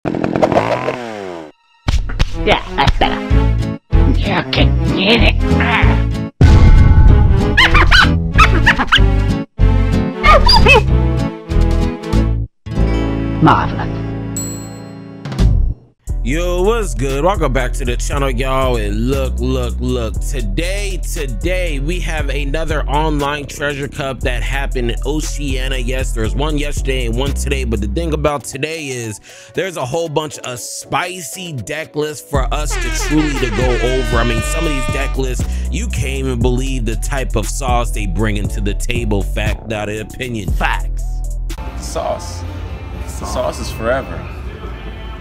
Yeah, that's better. You can get it. Marvelous. Yo, what's good? Welcome back to the channel, y'all. And look, today we have another online treasure cup that happened in Oceania. Yes, there's one yesterday and one today, but the thing about today is there's a whole bunch of spicy deck lists for us to truly go over. I mean, some of these deck lists, you can't even believe the type of sauce they bring into the table. Fact, not an opinion. Facts. Sauce is forever.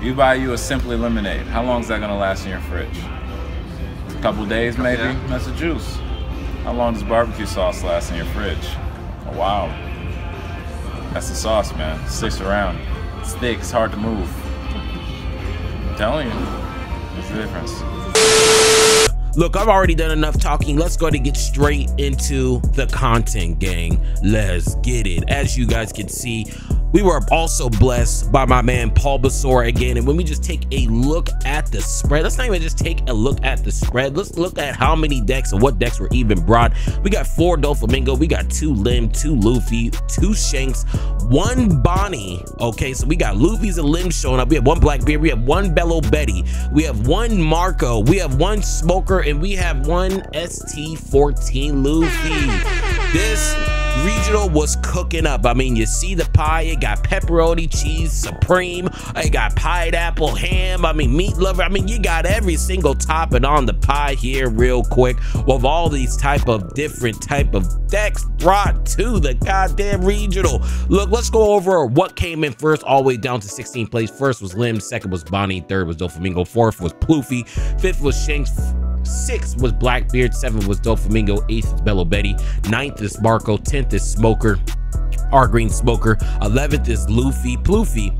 You buy you a Simply Lemonade. How long is that gonna last in your fridge? A couple days maybe? Yeah. That's the juice. How long does barbecue sauce last in your fridge? A while. That's the sauce, man. It sticks around. It's thick, it's hard to move. I'm telling you, there's the difference. Look, I've already done enough talking. Let's go ahead and get straight into the content, gang. Let's get it. As you guys can see, we were also blessed by my man ďauⱠⱠ again. And when we just take a look at the spread, let's not even just take a look at the spread. Let's look at how many decks and what decks were even brought. We got 4 ďauⱠⱠ, we got 2 Lim, 2 Luffy, 2 Shanks, 1 Bonnie. Okay, so we got Luffy's and Lim showing up. We have 1 Blackbeard, we have 1 Bello Betty, we have 1 Marco, we have 1 Smoker, and we have 1 ST14 Luffy. This regional was cooking up. I mean, you see the pie, it got pepperoni, cheese, supreme, it got pineapple, ham, I mean, meat lover. I mean, you got every single topping on the pie here real quick with all these different type of decks brought to the goddamn regional. Look, let's go over what came in first all the way down to 16th place. First was Lim, second was Bonnie, third was ďauⱠⱠ, fourth was Pluffy, fifth was Shanks, 6th was Blackbeard, 7th was ďauⱠⱠ, 8th is Bello Betty, 9th is Marco, 10th is Smoker, our green Smoker, 11th is Luffy, Pluffy,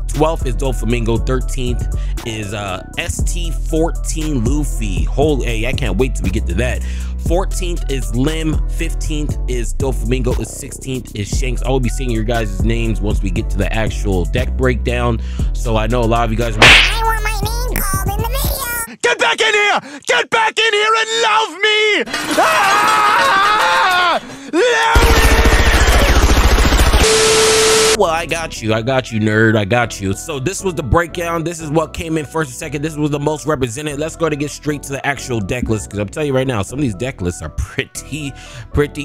12th is ďauⱠⱠ, 13th is ST14 Luffy. Holy, hey, I can't wait till we get to that. 14th is Lim, 15th is ďauⱠⱠ, 16th is Shanks. I will be seeing your guys' names once we get to the actual deck breakdown. So I know a lot of you guys I want my name called in the video. Get back in here! Get back in here and love me! Ah! Love me! Well, I got you, nerd, I got you. So this was the breakdown. This is what came in first and second. This was the most represented. Let's go to get straight to the actual deck list, because I'm telling you right now, some of these deck lists are pretty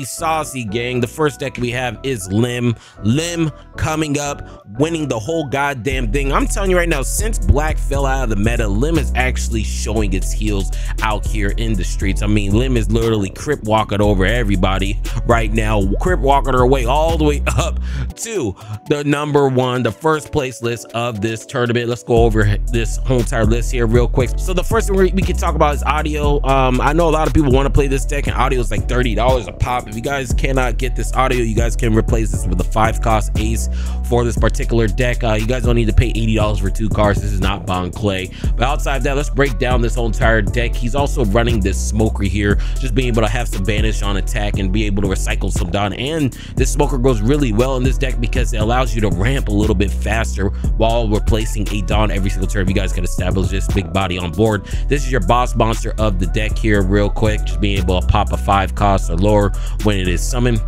saucy, gang. The first deck we have is Lim. Lim coming up, winning the whole goddamn thing. I'm telling you right now, since Black fell out of the meta, Lim is actually showing its heels out here in the streets. I mean, Lim is literally crip walking over everybody right now, crip walking her way all the way up to the #1, the first place list of this tournament. Let's go over this whole entire list here real quick. So the first thing we can talk about is audio. I know a lot of people want to play this deck, and audio is like $30 a pop. If you guys cannot get this audio, you guys can replace this with a 5-cost ace for this particular deck. You guys don't need to pay $80 for 2 cards. This is not Bond Clay. But outside of that, let's break down this whole entire deck. He's also running this Smoker here, just being able to have some banish on attack and be able to recycle some Dawn. And this Smoker goes really well in this deck because it allows you to ramp a little bit faster while replacing a Dawn every single turn. You guys can establish this big body on board. This is your boss monster of the deck here real quick, just being able to pop a 5-cost or lower when it is summoned.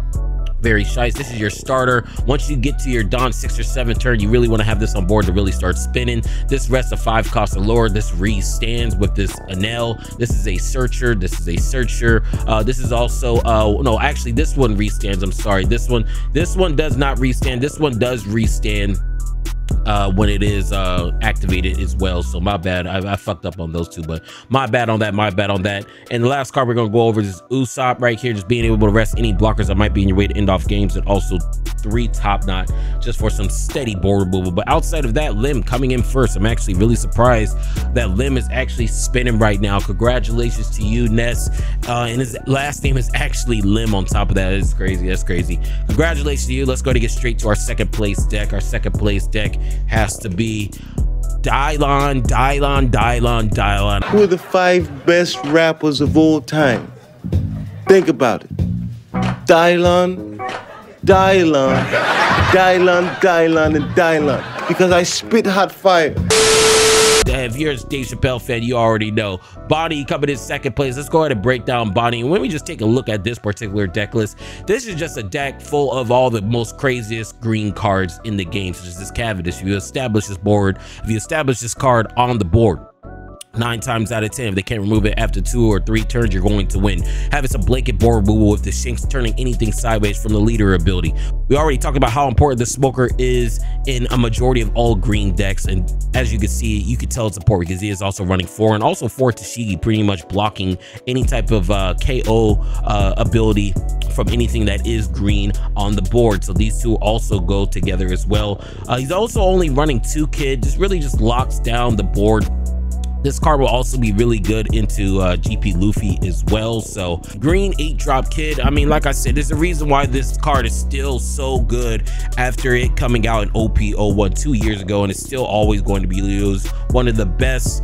Very nice. This is your starter. Once you get to your Dawn 6 or 7 turn, you really want to have this on board to really start spinning. This rests of 5-cost or lower. This re-stands with this Anel. This is a searcher. This is a searcher. This is also no, actually this one re-stands. I'm sorry. This one does not re-stand. This one does re-stand when it is activated as well. So my bad, I fucked up on those two, but my bad on that, And the last card we're gonna go over is Usopp right here, just being able to rest any blockers that might be in your way to end off games, and also 3 top knot just for some steady board removal. But outside of that, Lim coming in first. I'm actually really surprised that Lim is actually spinning right now. Congratulations to you, Ness. And his last name is actually Lim on top of that. It's crazy. That's crazy. Congratulations to you. Let's go to get straight to our second place deck. Our second place deck has to be ďauⱠⱠ. Who are the 5 best rappers of all time? Think about it. ďauⱠⱠ, and ďauⱠⱠ. because I spit hot fire. If you're a Dave Chappelle fan, you already know. Bonnie coming in second place. Let's go ahead and break down Bonnie. And when we just take a look at this particular deck list, this is just a deck full of all the most craziest green cards in the game, such as this Cavendish. If you establish this board, if you establish this card on the board, 9 times out of 10, if they can't remove it after 2 or 3 turns, you're going to win. Having some blanket board removal with the Shanks turning anything sideways from the leader ability. We already talked about how important the Smoker is in a majority of all green decks, and as you can see, you can tell it's important because he is also running 4 and also 4 Tashigi, pretty much blocking any type of KO ability from anything that is green on the board. So these two also go together as well. He's also only running 2 Kid, just really just locks down the board. This card will also be really good into GP Luffy as well. So green 8-drop Kid, I mean, like I said, there's a reason why this card is still so good after it coming out in OP10 2 years ago, and it's still always going to be used. One of the best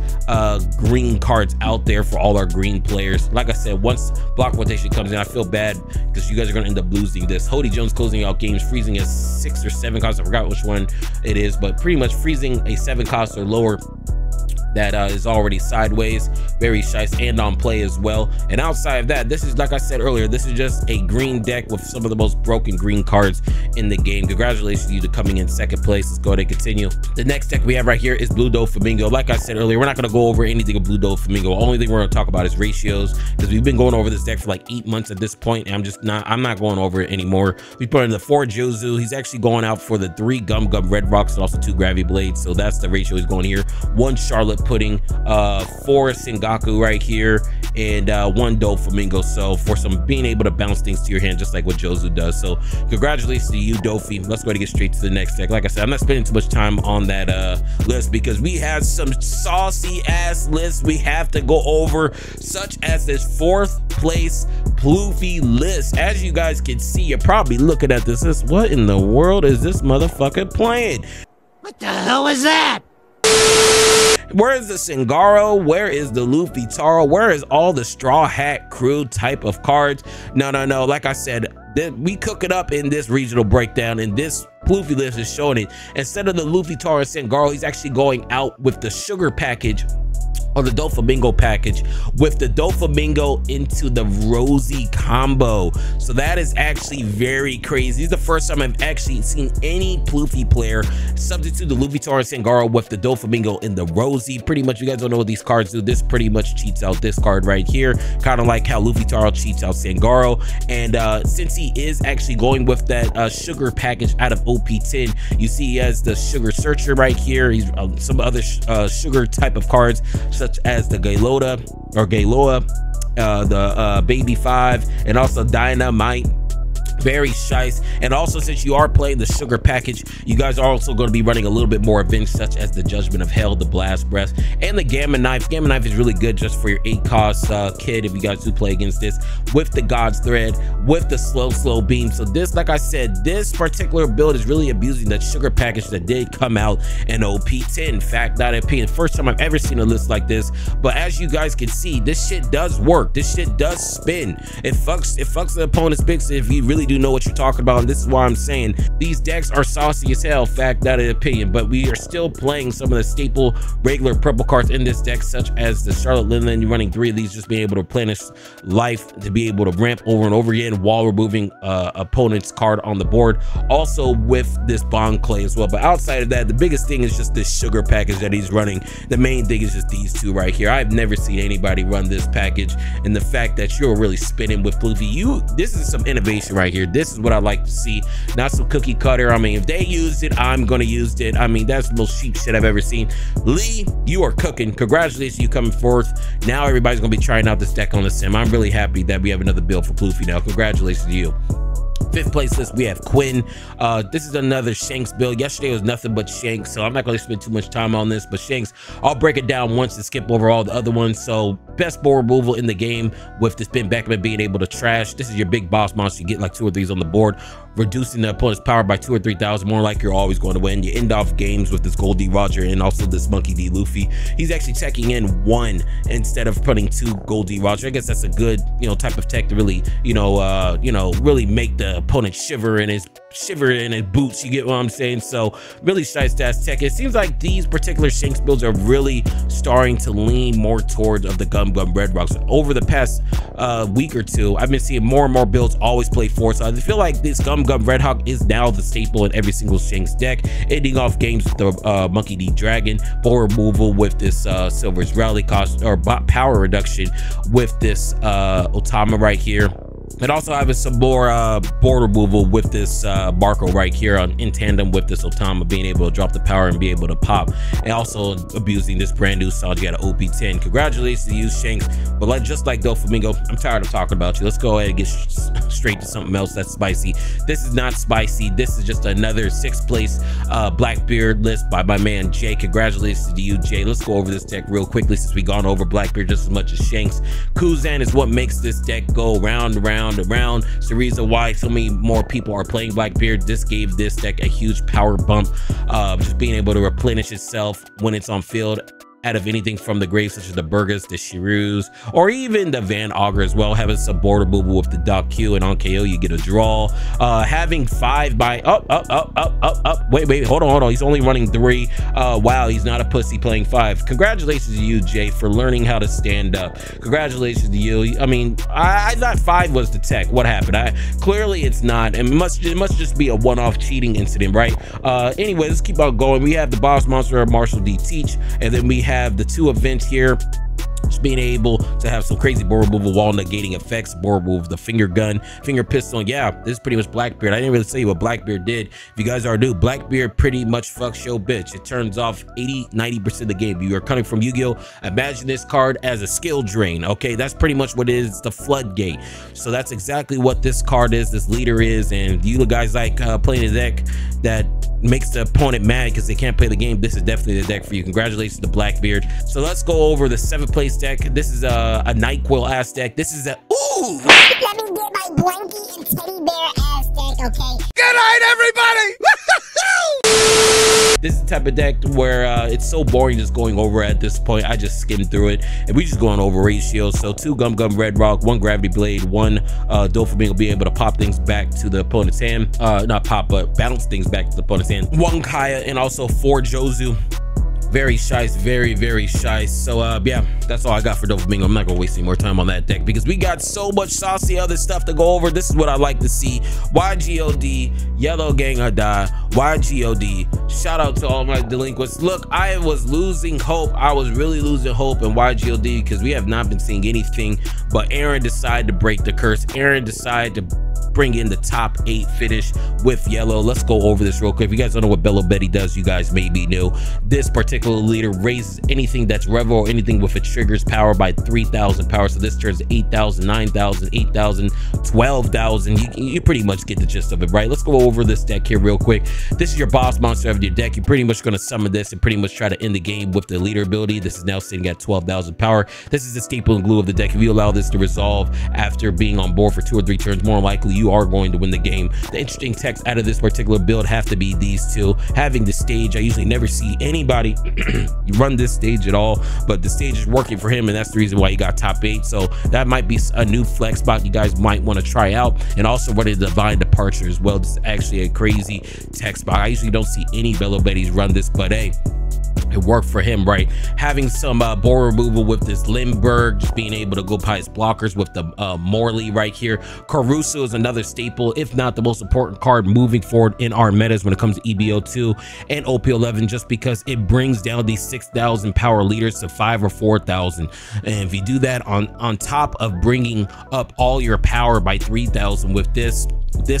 green cards out there for all our green players. Like I said, once block rotation comes in, I feel bad because you guys are going to end up losing this. Hody Jones closing out games, freezing a 6 or 7 cost. I forgot which one it is, but pretty much freezing a 7 cost or lower that is already sideways, very shice and on play as well. And outside of that, this is, like I said earlier, this is just a green deck with some of the most broken green cards in the game. Congratulations to you to coming in second place. Let's go ahead and continue. The next deck we have right here is Blue Doflamingo. Like I said earlier, we're not going to go over anything of Blue Doflamingo. Only thing we're going to talk about is ratios, because we've been going over this deck for like 8 months at this point, and I'm not going over it anymore. We put in the 4 Jozu. He's actually going out for the 3 Gum Gum Red Rocks and also 2 Gravity Blades. So that's the ratio he's going here. 1 Charlotte Pudding, 4 Sengaku right here, and 1 Doflamingo. So for some being able to bounce things to your hand, just like what Jozu does. So congratulations to you, Dofi. Let's go ahead and get straight to the next deck. Like I said, I'm not spending too much time on that list because we have some saucy ass lists we have to go over, such as this 4th place Pluffy list. As you guys can see, you're probably looking at this list. What in the world is this motherfucker playing? What the hell was that? Where is the Singaro? Where is the Luffy Taro? Where is all the Straw Hat Crew type of cards? No. Like I said, we cook it up in this regional breakdown, and this Pluffy list is showing it. Instead of the Luffy Taro and Singaro, he's actually going out with the sugar package, or the Doflamingo package, with the Doflamingo into the Rosy combo. So that is actually very crazy. This is the first time I've actually seen any Pluffy player substitute the Luffy Taro and Singaro with the Doflamingo in the Rosy. Pretty much, you guys don't know what these cards do. This pretty much cheats out this card right here, kind of like how Luffy Taro cheats out Singaro. And since he is actually going with that sugar package out of OP10, you see he has the Sugar Searcher right here. He's some other sugar type of cards, such as the Galoa, the Baby 5, and also Dynamite. Very shice. And also, since you are playing the sugar package, you guys are also going to be running a little bit more events, such as the Judgment of Hell, the Blast Breath, and the Gamma Knife. Gamma Knife is really good just for your 8 cost Kid if you guys do play against this, with the God's Thread, with the slow beam. So this, like I said, this particular build is really abusing that sugar package that did come out in OP10. Fact, not opinion. First time I've ever seen a list like this, but as you guys can see, this shit does work. This shit does spin. It fucks the opponent's picks if you really do know what you're talking about. And this is why I'm saying these decks are saucy as hell. Fact, not an opinion. But we are still playing some of the staple regular purple cards in this deck, such as the Charlotte Linland. You're running 3 of these, just being able to replenish life, to be able to ramp over and over again while removing opponent's card on the board. Also with this Bond Clay as well. But outside of that, the biggest thing is just this sugar package that he's running. The main thing is just these 2 right here. I've never seen anybody run this package, and the fact that you're really spinning with Pluffy, this is some innovation right here. This is what I like to see, not some cookie cutter. I mean, if they used it, I'm gonna use it. I mean, that's the most cheap shit I've ever seen. Lee, you are cooking. Congratulations, you coming forth. Now everybody's gonna be trying out this deck on the sim. I'm really happy that we have another build for Pluffy now. Congratulations to you. 5th place list, we have Quinn. This is another Shanks build. Yesterday was nothing but Shanks, so I'm not going to spend too much time on this, but Shanks, I'll break it down once and skip over all the other ones. So best board removal in the game with this Spin Backman being able to trash. This is your big boss monster. You get like 2 of these on the board. reducing the opponent's power by 2,000 or 3,000. More like you're always going to win. You end off games with this Gold D Roger and also this Monkey D Luffy. He's actually teching in 1 instead of putting 2 Gold D Roger. I guess that's a good, you know, type of tech to really, really make the opponent shiver in his boots. You get what I'm saying? So really shy stats tech. It seems like these particular Shanks builds are really starting to lean more towards of the Gum Red Rocks. Over the past week or two, I've been seeing more and more builds always play 4. So I feel like this Gum Red Hawk is now the staple in every single Shanks deck, ending off games with the Monkey D Dragon, ball removal with this Silver's Rally cost or power reduction with this Otama right here. And also having some more board removal with this Barco right here in tandem with this Otama being able to drop the power and be able to pop, and also abusing this brand new sound. You got an OP10. Congratulations to you, Shanks. But just like ด๊łuဋ, I'm tired of talking about you. Let's go ahead and get straight to something else that's spicy. This is not spicy. This is just another 6th place Blackbeard list by my man Jay. Congratulations to you, Jay. Let's go over this deck real quickly since we've gone over Blackbeard just as much as Shanks. Kuzan is what makes this deck go round and round. It's the reason why so many more people are playing Blackbeard. This gave this deck a huge power bump, just being able to replenish itself when it's on field out of anything from the grave, such as the Burgers, the Shirus, or even the Van Augur as well. Having some board removal with the ด๊łuဋ, and on KO you get a draw. Having 5 by wait, hold on, he's only running 3. Wow, he's not a pussy playing 5. Congratulations to you, Jay, for learning how to stand up. Congratulations to you. I mean, I thought 5 was the tech. What happened? Clearly it's not, and it must just be a one-off cheating incident, right? Anyway, let's keep on going. We have the boss monster of Marshall D Teach, and then we have the 2 events here, just being able to have some crazy board removal while negating effects, board removal, the finger gun, finger pistol. And yeah, this is pretty much Blackbeard. I didn't really tell you what Blackbeard did. If you guys are new, Blackbeard pretty much fucks your bitch. It turns off 80-90% of the game. You are coming from Yu-Gi-Oh! Imagine this card as a skill drain. Okay, that's pretty much what it is. It's the floodgate. So that's exactly what this card is, this leader is. And you guys like playing a deck that makes the opponent mad because they can't play the game, this is definitely the deck for you. Congratulations to Blackbeard. So let's go over the 7th place deck. This is a NyQuil ass deck. This is a ooh. Let me get my blankie and teddy bear ass deck, okay? Good night, everybody! This is the type of deck where it's so boring just going over at this point. I just skimmed through it and we just going over ratios. So 2 Gum Red Rock, 1 Gravity Blade, 1 ďłuဋ will be able to pop things back to the opponent's hand. Not pop, but bounce things back to the opponent's hand. 1 Kaya and also 4 Jozu. Very shy, very shy. So yeah, that's all I got for ďłuဋ. I'm not gonna waste any more time on that deck because we got so much saucy other stuff to go over. This is what I like to see. YGOD, Yellow Gang or Die, YGOD. Shout out to all my delinquents. Look, I was losing hope. I was really losing hope in YGOD because we have not been seeing anything, but Aaron decided to break the curse. Aaron decided to bring in the top 8 finish with yellow. Let's go over this real quick. If you guys don't know what Bello Betty does, you guys may be new. This particular leader raises anything that's revel or anything with it triggers power by 3,000 power. So this turns 8,000, 9,000, 8,000, 12,000. You pretty much get the gist of it, right? Let's go over this deck here real quick. This is your boss monster of your deck. You're pretty much going to summon this and pretty much try to end the game with the leader ability. This is now sitting at 12,000 power. This is the staple and glue of the deck. If you allow this to resolve after being on board for 2 or 3 turns, more likely you are going to win the game. The interesting text out of this particular build have to be these 2. Having the stage, I usually never see anybody run this stage at all, but the stage is working for him, and that's the reason why he got top 8. So that might be a new flex spot you guys might want to try out. And also running Divine Departure as well. This is actually a crazy text spot. I usually don't see any Bello Betties run this, but hey, it worked for him, right? Having some board removal with this Lindbergh, just being able to go by his blockers with the Morley right here. Caruso is another staple, if not the most important card moving forward in our metas when it comes to EBO2 and OP11, just because it brings down these 6,000 power leaders to 5 or 4,000. And if you do that on top of bringing up all your power by 3,000 with this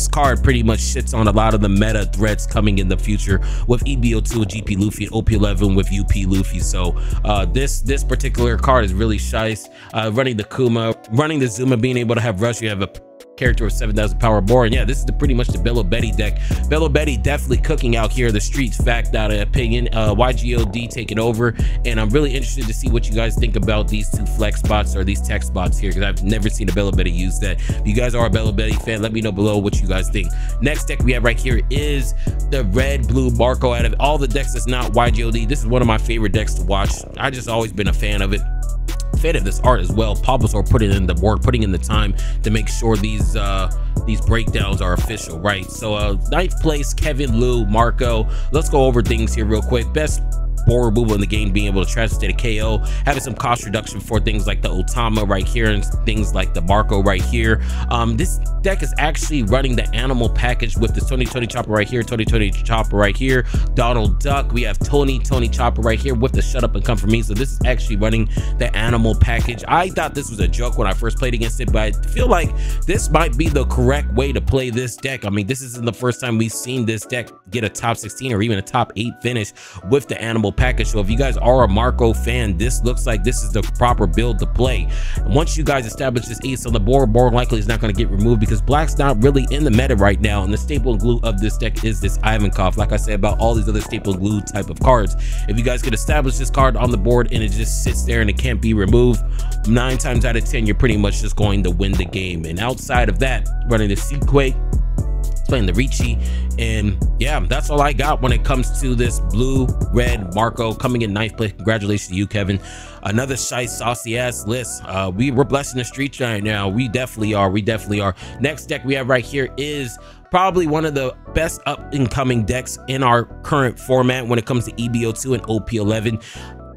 card pretty much shits on a lot of the meta threats coming in the future with EBO2, GP Luffy, and OP11 with UP Luffy. So this particular card is really shice. Running the Kuma, running the Zuma, being able to have rush. You have a character with 7,000 power or more. And yeah, this is pretty much the Bello Betty deck. Bello Betty definitely cooking out here. The streets fact out of opinion. YGOD taking over, and I'm really interested to see what you guys think about these two flex spots or these tech spots here, because I've never seen a Bello Betty use that. If you guys are a Bello Betty fan, let me know below what you guys think. Next deck we have right here is the red blue Marco. Out of all the decks that's not YGOD, this is one of my favorite decks to watch. I just always been a fan of it. Fan of this art as well. Pablosaur putting in the work, putting in the time to make sure these breakdowns are official, right? So 9th place, Kevin, Lou, Marco. Let's go over things here real quick. Best board removal in the game, being able to transfer to KO, having some cost reduction for things like the Otama right here and things like the Marco right here. This deck is actually running the animal package with the Tony Chopper right here, Tony Chopper right here, Donald Duck. We have Tony Chopper right here with the Shut Up and Come For Me. So this is actually running the animal package. I thought this was a joke when I first played against it, but I feel like this might be the correct way to play this deck. I mean, this isn't the first time we've seen this deck get a top 16 or even a top 8 finish with the animal package. So if you guys are a Marco fan, this looks like this is the proper build to play. And once you guys establish this ace on the board, more likely is not going to get removed, because black's not really in the meta right now, and the staple and glue of this deck is this Ivankov, like I said about all these other staple and glue type of cards. If you guys could establish this card on the board and it just sits there and it can't be removed, 9 times out of 10 you're pretty much just going to win the game. And outside of that, running the Sequake, playing the Ricci, and yeah, that's all I got when it comes to this blue red Marco coming in 9th place. Congratulations to you, Kevin. Another shy saucy ass list. We're blessing the streets right now. We definitely are. Next deck we have right here is probably one of the best up and coming decks in our current format when it comes to EBO2 and OP11.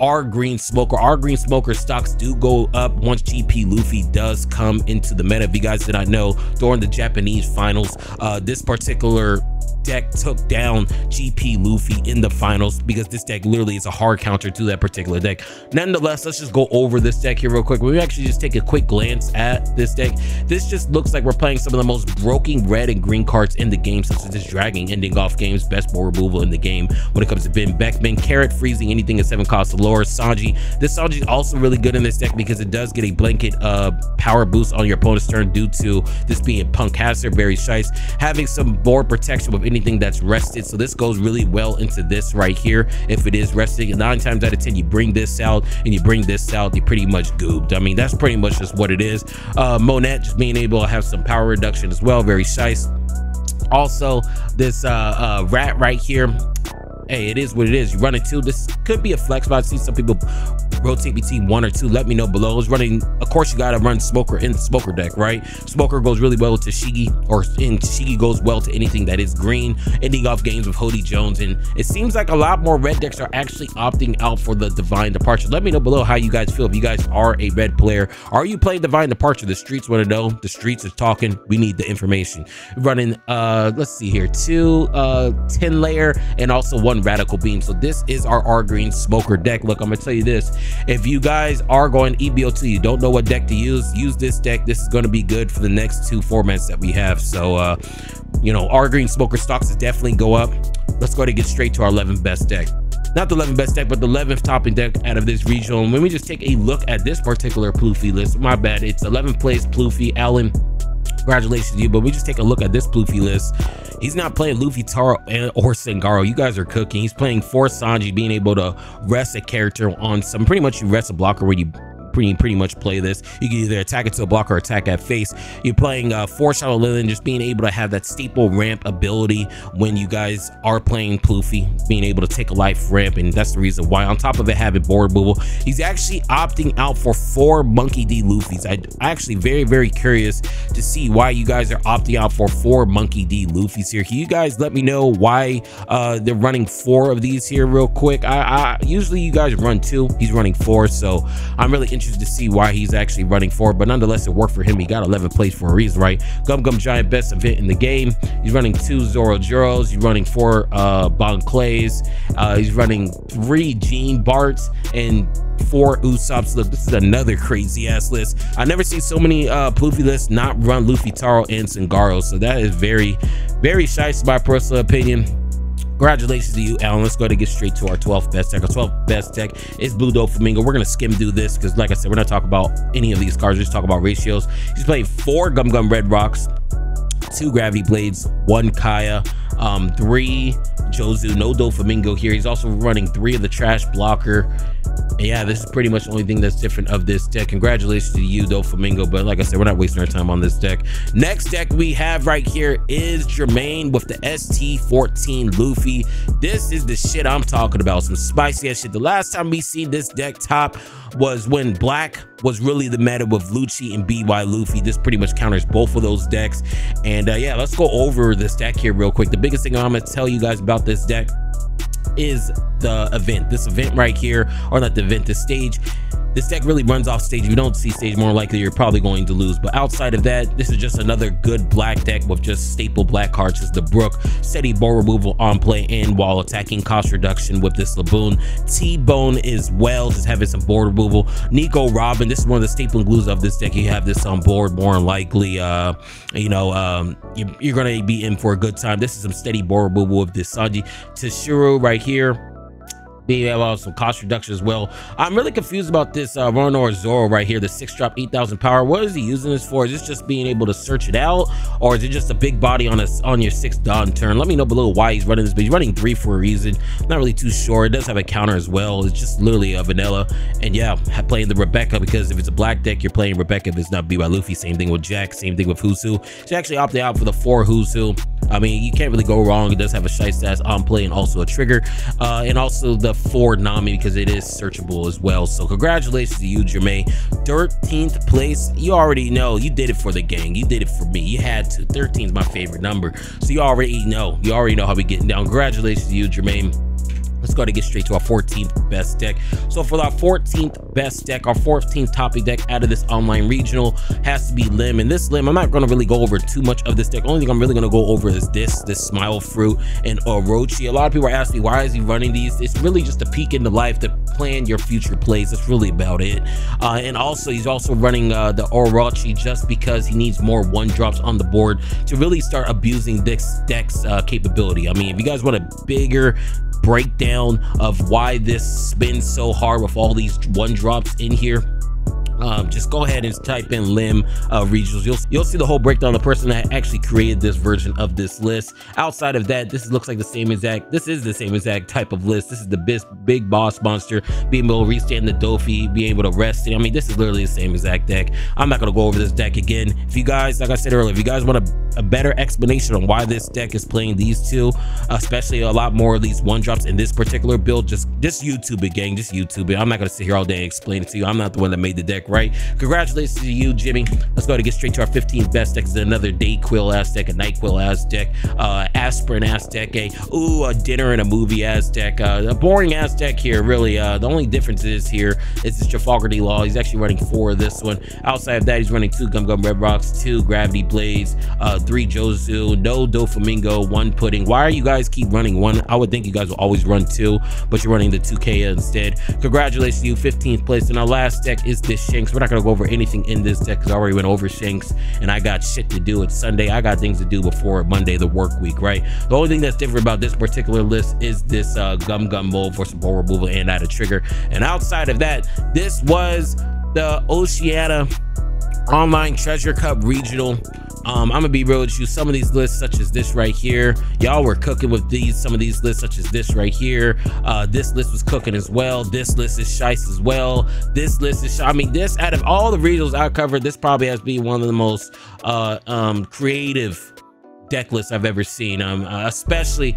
Our Green Smoker stocks do go up once GP Luffy does come into the meta. If you guys did not know, during the Japanese finals, this particular deck took down GP Luffy in the finals, because this deck literally is a hard counter to that particular deck. Nonetheless, let's just go over this deck here real quick. We actually just take a quick glance at this deck. This just looks like we're playing some of the most broken red and green cards in the game, such as this Dragon ending off games, best board removal in the game when it comes to Ben Beckman, Carrot freezing anything at 7 cost or lower, Sanji. This Sanji is also really good in this deck because it does get a blanket power boost on your opponent's turn due to this being Punk Hazard, very shice, having some board protection with anything that's rested. So this goes really well into this right here. If it is resting, 9 times out of 10 you bring this out and you bring this out, you pretty much goobed. I mean, that's pretty much just what it is. Monette just being able to have some power reduction as well, very shice. Also this rat right here, hey, it is what it is. You run it too. This could be a flex spot. I see some people rotate between 1 or 2. Let me know below. It's running, of course, you got to run Smoker in the Smoker deck, right? Smoker goes really well to Shigi, and Shigi goes well to anything that is green, ending off games with Hody Jones. And it seems like a lot more red decks are actually opting out for the Divine Departure. Let me know below how you guys feel. If you guys are a red player, are you playing Divine Departure? The streets want to know. The streets are talking. We need the information. Running, let's see here, 2 10 layer and also 1 Radical Beam. So this is our Green Smoker deck. Look, I'm gonna tell you this. If you guys are going EBO2, you don't know what deck to use this deck. This is going to be good for the next 2 formats that we have. So you know, our Green Smoker stocks is definitely go up. Let's go ahead and get straight to our 11th best deck. Not the 11th best deck, but the 11th topping deck out of this regional. And when we just take a look at this particular Pluffy list, my bad, it's 11th place Pluffy. Alan, congratulations to you, but we just take a look at this Pluffy list. He's not playing Luffy, Taro, or Sangaro. You guys are cooking. He's playing 4 Sanji, being able to rest a character on some, pretty much you rest a blocker where you pretty much play this. You can either attack it to a block or attack at face. You're playing 4 Shadow Lillian, just being able to have that staple ramp ability when you guys are playing Pluffy, being able to take a life ramp, and that's the reason why. On top of it, having board removal, he's actually opting out for 4 Monkey D Luffys. I actually very curious to see why you guys are opting out for 4 Monkey D Luffys here. Can you guys let me know why they're running 4 of these here real quick? I usually you guys run 2. He's running 4, so I'm really interested to see why he's actually running 4, but nonetheless it worked for him. He got 11th place for a reason, right? Gum Giant, best event in the game. He's running 2 Zoro Juros. He's running 4 Bon Clays. He's running 3 Gene Barts and 4 Usops. Look, this is another crazy ass list. I never seen so many Pluffy lists not run Luffy, Taro, and Sangaro, so that is very shice, my personal opinion. Congratulations to you, Alan. Let's go ahead and get straight to our 12th best deck. Our 12th best deck is Blue Doflamingo. We're going to skim through this because, like I said, we're not talking about any of these cards. We're just talking about ratios. He's playing 4 Gum Red Rocks, 2 Gravity Blades, 1 Kaya, 3 ＪauuⱠ no ďuuⱠ here. He's also running 3 of the Trash Blocker. And yeah, this is pretty much the only thing that's different of this deck. Congratulations to you, ďuuⱠ but like I said, we're not wasting our time on this deck. Next deck we have right here is Jermaine with the ST14 Luffy. This is the shit I'm talking about, some spicy ass shit. The last time we seen this deck top was when black was really the meta with Lucci and BY Luffy. This pretty much counters both of those decks. And yeah, let's go over this deck here real quick. The biggest thing I'm gonna tell you guys about this deck is the event. This event right here, or not the event, the stage. This deck really runs off stage. If you don't see stage, more likely you're probably going to lose. But outside of that, this is just another good black deck with just staple black cards. Is the Brook, steady board removal on play and while attacking, cost reduction with this Laboon. T-Bone as well, just having some board removal. Nico Robin, this is one of the staple glues of this deck. You have this on board, more than likely you're gonna be in for a good time. This is some steady board removal with this Sanji. Tashiro right here, being able some cost reduction as well. I'm really confused about this Ronor Zoro right here, the 6-drop 8,000 power. What is he using this for? Is this just being able to search it out, or is it just a big body on your 6th dawn turn? Let me know below why he's running this, but he's running 3 for a reason. Not really too sure. It does have a counter as well. It's just literally a vanilla. And yeah, playing the Rebecca, because if it's a black deck, you're playing Rebecca. If it's not BY Luffy, same thing with Jack, same thing with Husu. She actually opted out for the 4 Husu. I mean, you can't really go wrong. It does have a Shy Stats on play and also a trigger, and also the 4 Nami, because it is searchable as well. So congratulations to you, Jermaine. 13th place. You already know you did it for the gang. You did it for me. You had to. 13 is my favorite number, so you already know. You already know how we getting down. Congratulations to you, Jermaine. Let's go to get straight to our 14th best deck. So for our 14th best deck, our 14th topic deck out of this online regional has to be Lim. And this Lim, I'm not going to really go over too much of this deck. Only thing I'm really going to go over is this Smile Fruit and Orochi. A lot of people are asking me, why is he running these? It's really just a peek into life to plan your future plays. That's really about it. And also, he's also running the Orochi just because he needs more 1-drops on the board to really start abusing this deck's capability. I mean, if you guys want a bigger breakdown of why this spins so hard with all these 1-drops in here, just go ahead and type in Lim regionals. You'll see the whole breakdown of the person that actually created this version of this list. Outside of that, this looks like the same exact, this is the same exact type of list. This is the big boss monster being able to restand the Dofi, being able to rest it. I mean, this is literally the same exact deck. I'm not going to go over this deck again. If you guys, like I said earlier, if you guys want a better explanation on why this deck is playing these two, especially a lot more of these 1-drops in this particular build, just YouTube it, gang. Just YouTube it. I'm not going to sit here all day and explain it to you. I'm not the one that made the deck, right? Congratulations to you, Jimmy. Let's go to get straight to our 15th best deck. It's another Day Quill ass deck, a Night Quill ass deck, aspirin ass deck, a dinner and a movie ass deck, a boring ass deck here, really. The only difference is here is this Trafalgar Law. He's actually running 4 of this one. Outside of that, he's running 2 Gum Gum Red Rocks, 2 Gravity Blades, 3 ＪauuⱠ no ďuuⱠ 1 Pudding. Why are you guys keep running 1? I would think you guys will always run 2, but you're running the 2K instead. Congratulations to you, 15th place. And our last deck is this Shanks. We're not gonna go over anything in this deck because I already went over Shanks, and I got shit to do. It's Sunday. I got things to do before Monday, the work week, right? The only thing that's different about this particular list is this Gum mold for some board removal and add a trigger. And outside of that, this was the Oceania Online Treasure Cup Regional. I'm gonna be real with you. Some of these lists, such as this right here, y'all were cooking with these. Some of these lists, such as this right here, this list was cooking as well. This list is shice as well. This list is I mean, this, out of all the regionals I covered, this probably has to be one of the most creative deck list I've ever seen, especially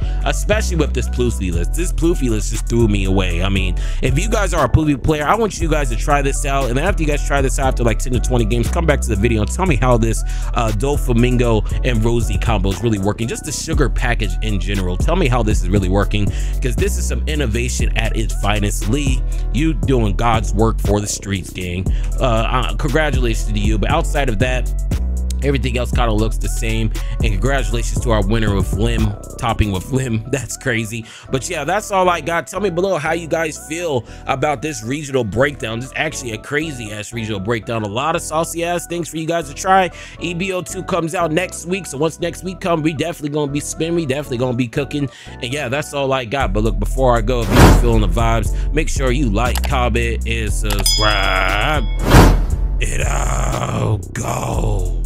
with this Pluffy list. This Pluffy list just threw me away. I mean, if you guys are a Pluffy player, I want you guys to try this out, and then after you guys try this out, after like 10 to 20 games, come back to the video and tell me how this ďuuⱠ and Rosie combo is really working. Just the sugar package in general, tell me how this is really working, because this is some innovation at its finest. Lee, you doing God's work for the streets, gang. Congratulations to you. But outside of that, everything else kind of looks the same. And congratulations to our winner with Lim, topping with Lim. That's crazy. But yeah, that's all I got. Tell me below how you guys feel about this regional breakdown. This is actually a crazy ass regional breakdown. A lot of saucy ass things for you guys to try. EBO2 comes out next week, so once next week comes, we definitely gonna be spinning, we definitely gonna be cooking. And yeah, that's all I got. But look, before I go, if you're feeling the vibes, make sure you like, comment, and subscribe. It all go.